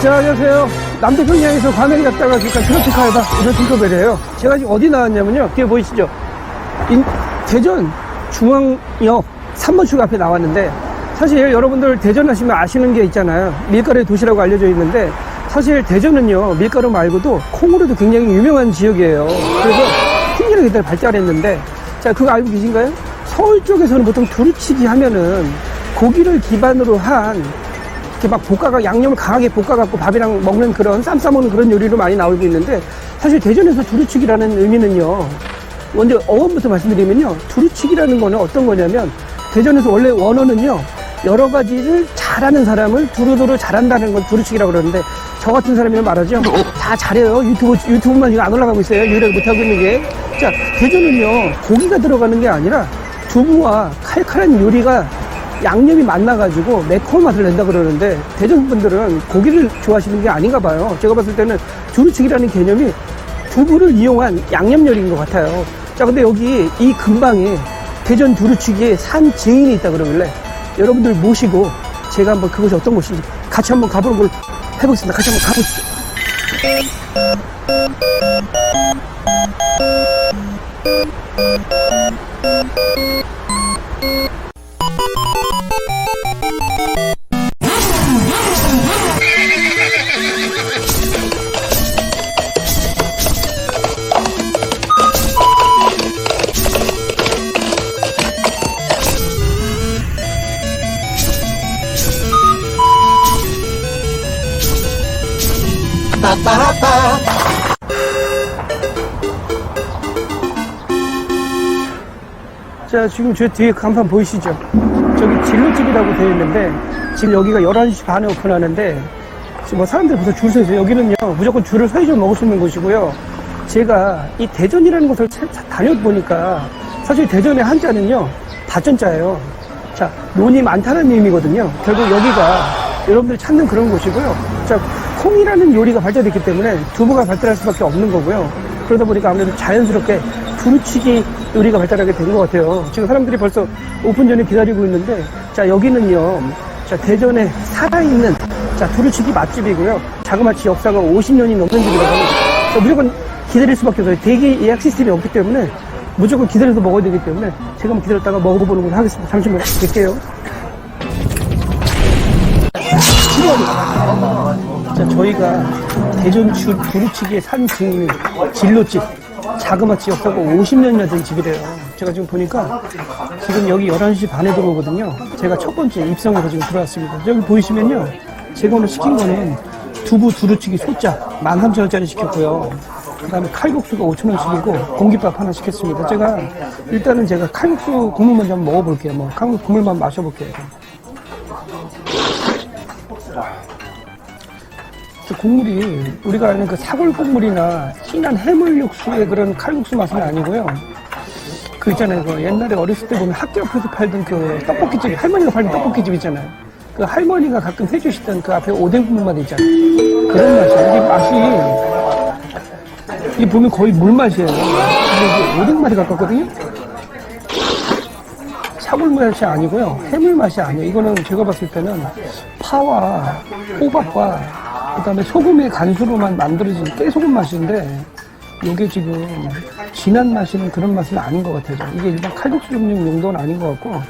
자, 안녕하세요. 남태평양에서 과메리 갔다가 그러니까 트로피카에다 이런 팅커벨이에요. 제가 지금 어디 나왔냐면요. 뒤에 보이시죠? 대전 중앙역 3번 출구 앞에 나왔는데, 사실 여러분들 대전 하시면 아시는 게 있잖아요. 밀가루의 도시라고 알려져 있는데, 사실 대전은요, 밀가루 말고도 콩으로도 굉장히 유명한 지역이에요. 그래서 콩기를 그때 발달했는데, 자, 그거 알고 계신가요? 서울 쪽에서는 보통 두루치기 하면은 고기를 기반으로 한 이렇게 막 양념을 강하게 볶아갖고 밥이랑 먹는 그런 쌈 싸먹는 그런 요리로 많이 나오고 있는데, 사실 대전에서 두루치기라는 의미는요, 먼저 어원부터 말씀드리면요, 두루치기라는 거는 어떤 거냐면, 대전에서 원래 원어는요, 여러 가지를 잘하는 사람을 두루두루 잘한다는 걸 두루치기라고 그러는데, 저 같은 사람이면 말하죠, 다 잘해요. 유튜브만 지금 안 올라가고 있어요. 유일하게 못하고 있는 게. 자, 대전은요, 고기가 들어가는 게 아니라 두부와 칼칼한 요리가 양념이 만나가지고 매콤한 맛을 낸다 그러는데, 대전 분들은 고기를 좋아하시는 게 아닌가 봐요. 제가 봤을 때는 두루치기라는 개념이 두부를 이용한 양념 요리인 것 같아요. 자, 근데 여기 이 근방에 대전 두루치기에 산 증인이 있다 그러길래 여러분들 모시고 제가 한번 그곳이 어떤 곳인지 같이 한번 가보는 걸 해보겠습니다. 같이 한번 가보시죠. 자, 지금 제 뒤에 간판 보이시죠? 저기 진로집이라고 되어 있는데, 지금 여기가 11시 반에 오픈하는데, 지금 뭐 사람들이 벌써 줄 서 있어요. 여기는요, 무조건 줄을 서서 먹을 수 있는 곳이고요. 제가 이 대전이라는 곳을 다녀보니까, 사실 대전의 한자는요, 다전자예요. 자, 논이 많다는 의미거든요. 결국 여기가 여러분들이 찾는 그런 곳이고요. 자, 콩이라는 요리가 발달됐기 때문에 두부가 발달할 수밖에 없는 거고요. 그러다 보니까 아무래도 자연스럽게 두루치기 요리가 발달하게 된 것 같아요. 지금 사람들이 벌써 오픈 전에 기다리고 있는데, 자, 여기는요, 자, 대전에 살아있는, 자, 두루치기 맛집이고요. 자그마치 역사가 50년이 넘는 집이라고 합니다. 자, 무조건 기다릴 수밖에 없어요. 대기 예약 시스템이 없기 때문에 무조건 기다려서 먹어야 되기 때문에 제가 한번 기다렸다가 먹어보는 걸 하겠습니다. 잠시만요. 뵐게요. 자, 저희가 대전 두루치기의 산 증인 진로집, 자그마치 역사가 50년이나 된 집이래요. 제가 지금 보니까 지금 여기 11시 반에 들어오거든요. 제가 첫 번째 입성으로 지금 들어왔습니다. 여기 보이시면요, 제가 오늘 시킨 거는 두부 두루치기 소짜 13,000원짜리 시켰고요. 그 다음에 칼국수가 5,000원씩이고 공깃밥 하나 시켰습니다. 일단은 제가 칼국수 국물 먼저 한번 먹어볼게요. 뭐 칼국수 국물만 마셔볼게요. 국물이 우리가 아는 그 사골 국물이나 진한 해물 육수의 그런 칼국수 맛은 아니고요. 그 있잖아요. 그 옛날에 어렸을 때 보면 학교 앞에서 팔던 그 떡볶이집, 할머니가 팔던 떡볶이집 있잖아요. 그 할머니가 가끔 해주시던 그 앞에 오뎅 국물 맛 있잖아요. 그런 맛이에요. 이게 보면 거의 물 맛이에요. 근데 이게 오뎅 맛이 가깝거든요. 사골 맛이 아니고요. 해물 맛이 아니에요. 이거는 제가 봤을 때는 파와 호박과 그 다음에 소금의 간수로만 만들어진 깨소금 맛인데, 이게 지금 진한 맛이는 그런 맛은 아닌 것 같아요. 이게 일반 칼국수 종류 용도는 아닌 것 같고,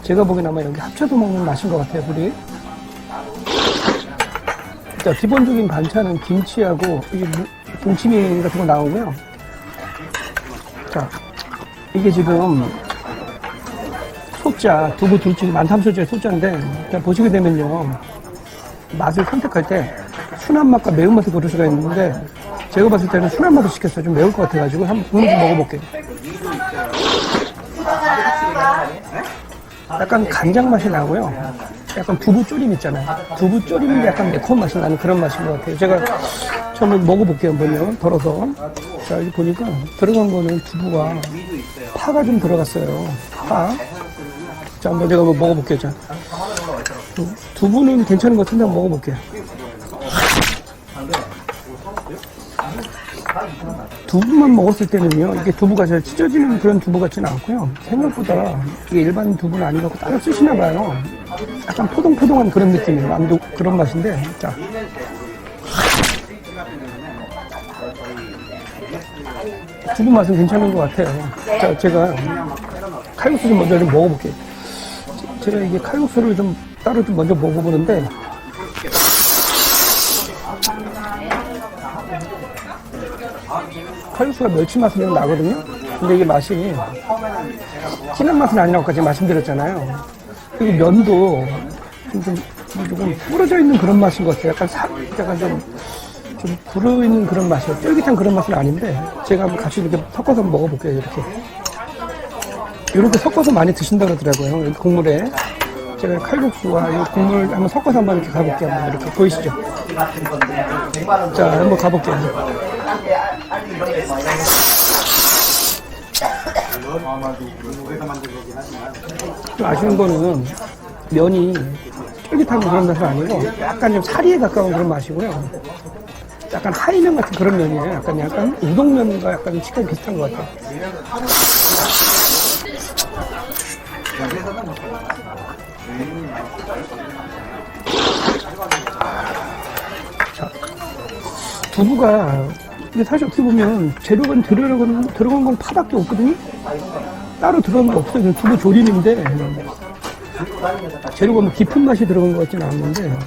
제가 보기엔 아마 여기 합쳐서 먹는 맛인 것 같아요, 우리. 자, 기본적인 반찬은 김치하고, 이게 김치미 같은 거 나오고요. 자, 이게 지금 소짜, 두부 두루치기 13,000원짜리 소짜인데, 자, 보시게 되면요, 맛을 선택할 때 순한 맛과 매운맛을 고를 수가 있는데, 제가 봤을 때는 순한 맛을 시켰어요. 좀 매울 것 같아가지고 한번 국물 좀 먹어볼게요. 약간 간장 맛이 나고요. 약간 두부 조림 있잖아요. 두부 조림인데 약간 매콤한 맛이 나는 그런 맛인 것 같아요. 제가 한번 먹어볼게요. 한번요. 덜어서. 자, 여기 보니까 들어간 거는 두부와 파가 좀 들어갔어요. 파. 자, 한번 제가 한번 먹어볼게요. 자, 두부는 괜찮은 것 같은데 한번 먹어볼게요. 두부만 먹었을 때는요, 이게 두부가 잘 찢어지는 그런 두부 같지는 않고요. 생각보다 이게 일반 두부는 아닌 것 같고 따로 쓰시나 봐요. 약간 포동포동한 그런 느낌이에요. 만두 그런 맛인데, 자, 두부 맛은 괜찮은 것 같아요. 자, 제가 칼국수 좀 먼저 좀 먹어볼게요. 제가 이게 칼국수를 좀 따로 좀 먼저 먹어보는데, 칼국수가 멸치 맛은 좀 나거든요. 근데 이게 맛이 진한 맛은 아니라고 아까 제가 말씀드렸잖아요. 그리고 면도 조금 부러져 있는 그런 맛인 것 같아요. 약간 좀 불어있는 그런 맛이에요. 쫄깃한 그런 맛은 아닌데, 제가 한번 같이 이렇게 섞어서 한번 먹어볼게요. 이렇게 섞어서 많이 드신다고 그러더라고요. 국물에. 제가 칼국수와 이 국물 한번 섞어서 한번 이렇게 가볼게요. 한번 이렇게 보이시죠? 자, 한번 가볼게요. 좀 아쉬운 거는 면이 쫄깃한 그런 맛은 아니고 약간 좀 사리에 가까운 그런 맛이고요. 약간 하이면 같은 그런 면이에요. 약간 우동면과 약간 식감이 비슷한 것 같아요. 자, 두부가 근데 사실 어떻게 보면 재료가 들어간 건 파밖에 없거든요. 따로 들어간 거 없어요. 그냥 두부 조림인데 재료가 뭐 깊은 맛이 들어간 것 같지는 않는데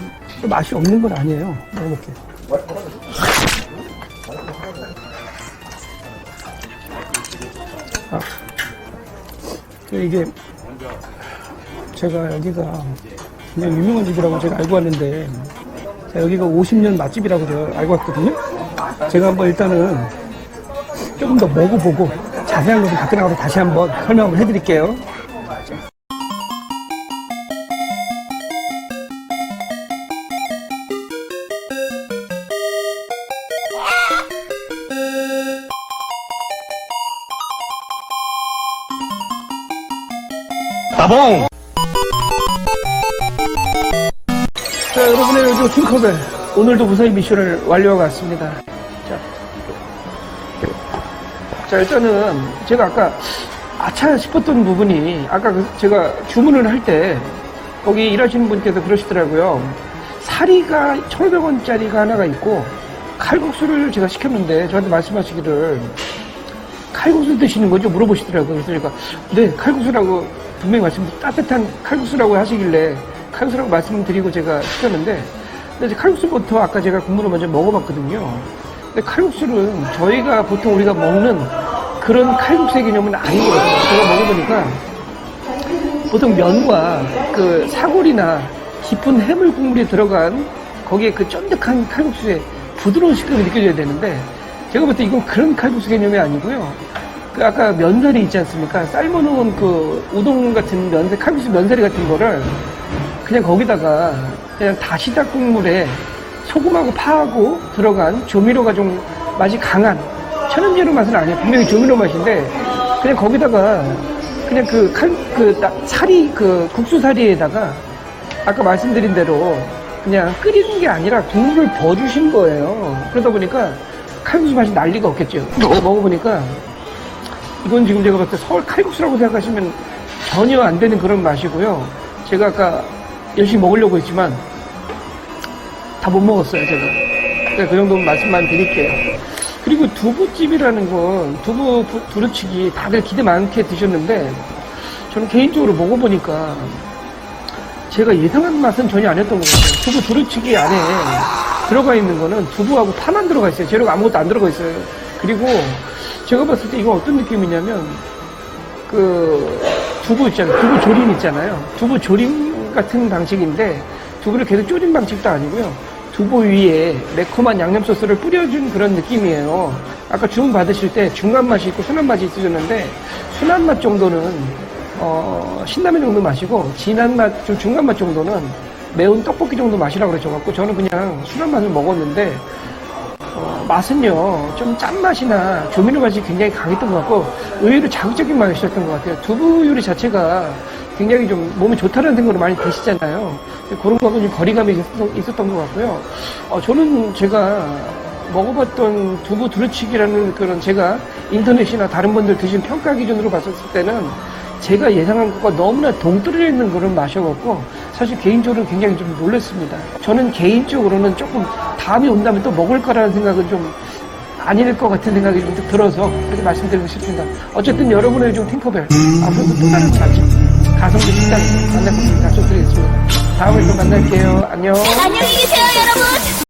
맛이 없는 건 아니에요. 먹어볼게요. 아, 이게 제가 여기가 그냥 유명한 집이라고 제가 알고 왔는데 여기가 50년 맛집이라고 제가 알고 왔거든요. 제가 한번 일단은 조금 더 먹어보고 자세한 것은 밖에 나가서 다시 한번 설명을 해드릴게요. 따봉! 자, 여러분의 요즘 킹커벨 오늘도 무사히 미션을 완료하고 왔습니다. 자, 일단은 제가 아까 아차 싶었던 부분이 아까 제가 주문을 할 때 거기 일하시는 분께서 그러시더라고요. 사리가 1,500원짜리가 하나가 있고 칼국수를 제가 시켰는데 저한테 말씀하시기를 칼국수 드시는 거죠? 물어보시더라고요. 그래서 제가 네, 칼국수라고 분명히 따뜻한 칼국수라고 하시길래 칼국수라고 말씀드리고 제가 시켰는데, 근데 칼국수부터 아까 제가 국물을 먼저 먹어봤거든요. 근데 칼국수는 저희가 보통 우리가 먹는 그런 칼국수의 개념은 아닌 것 같아요. 제가 먹어보니까 보통 면과 그 사골이나 깊은 해물 국물이 들어간 거기에 그 쫀득한 칼국수의 부드러운 식감이 느껴져야 되는데, 제가 볼 때 이건 그런 칼국수 개념이 아니고요. 그 아까 면사리 있지 않습니까? 삶아놓은 그 우동 같은 칼국수 면사리 같은 거를 그냥 거기다가 그냥 다시다 국물에 소금하고 파하고 들어간 조미료가 좀 맛이 강한 천연재료 맛은 아니에요. 분명히 조미료 맛인데 그냥 거기다가 그냥 사리, 국수사리에다가 아까 말씀드린 대로 그냥 끓이는 게 아니라 국물을 부어주신 거예요. 그러다 보니까 칼국수 맛이 난리가 없겠죠. 먹어보니까 이건 지금 제가 봤을 때 서울 칼국수라고 생각하시면 전혀 안 되는 그런 맛이고요. 제가 아까 열심히 먹으려고 했지만 다 못 먹었어요, 제가. 그 정도는 말씀만 드릴게요. 그리고 두부집이라는 건 두부 두루치기 다들 기대 많게 드셨는데 저는 개인적으로 먹어보니까 제가 예상한 맛은 전혀 아니었던 것 같아요. 두부 두루치기 안에 들어가 있는 거는 두부하고 파만 들어가 있어요. 재료가 아무것도 안 들어가 있어요. 그리고 제가 봤을 때 이건 어떤 느낌이냐면 두부 있잖아요. 두부 조림 있잖아요. 두부 조림 같은 방식인데 두부를 계속 졸인 방식도 아니고요. 두부 위에 매콤한 양념 소스를 뿌려준 그런 느낌이에요. 아까 주문 받으실 때 중간 맛이 있고 순한 맛이 있으셨는데 순한 맛 정도는 신라면 정도 맛이고 진한 맛, 좀 중간 맛 정도는 매운 떡볶이 정도 맛이라고 그러셔갖고 저는 그냥 순한 맛을 먹었는데 맛은요 좀 짠맛이나 조미료 맛이 굉장히 강했던 것 같고 의외로 자극적인 맛이었던 것 같아요. 두부 요리 자체가 굉장히 좀 몸에 좋다는 생각으로 많이 드시잖아요. 그런 거하고 좀 거리감이 있었던 것 같고요. 저는 제가 먹어봤던 두부 두루치기라는 그런 제가 인터넷이나 다른 분들 드신 평가 기준으로 봤을 때는 제가 예상한 것과 너무나 동떨어져 있는 그런 맛이었고 사실 개인적으로는 굉장히 좀 놀랐습니다. 저는 개인적으로는 조금 다음에 온다면 또 먹을 거라는 생각은 좀 아닐 것 같은 생각이 좀 들어서 그렇게 말씀드리고 싶습니다. 어쨌든 여러분의 요즘 팅커벨 앞으로도 또 다른 맛집 가성비 식당 만날 것을 약속드리겠습니다. 다음에 또 만날게요. 안녕. 안녕히 계세요, 여러분.